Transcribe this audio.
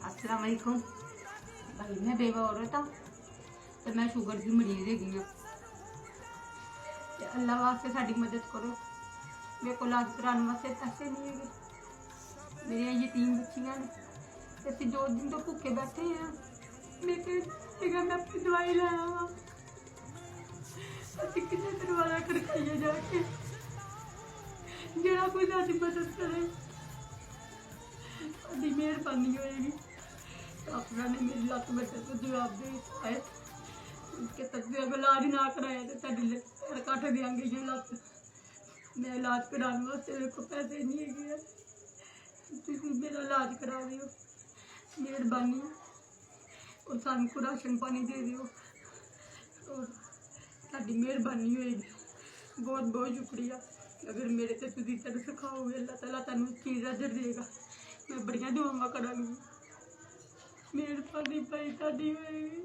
अस्सलाम वालेकुम भाई। मैं बेवा औरत हाँ तो मैं शुगर की मरीज हैगी हाँ। अल्लाह वास्ते साड़ी मदद करो। मेरे को इलाज कराने वास्ते पैसे नहीं है। मेरिया यतीम बच्चियां ने असं 2 दिन तो भुखे बैठे हैं। मैं अपनी दवाई लाया वा असं कितने दरवाजा खड़काइए जाके जरा कोई साड़ी मदद करे। साड़ी मेहरबानी होएगी। डॉक्टर ने मेरी लत बच्चे को जवाब दे आए उसके तक इलाज ना कराया तो साड़ी पैर कट देंगे ये लत। मैं इलाज कराने वास्ते मेरे को पैसे नहीं है। तुम मेरा इलाज करा दियो मेहरबानी और सानू को राशन पानी दे दियो और साड़ी मेहरबानी होएगी। बहुत बहुत शुक्रिया। अगर मेरे से तुम तरह सिखाओगे अल्लाह ताला तेन चीज़ अजर देगा। मैं बड़िया दुआवां करांगी। मेहरबानी भाई ताड़ी होएगी।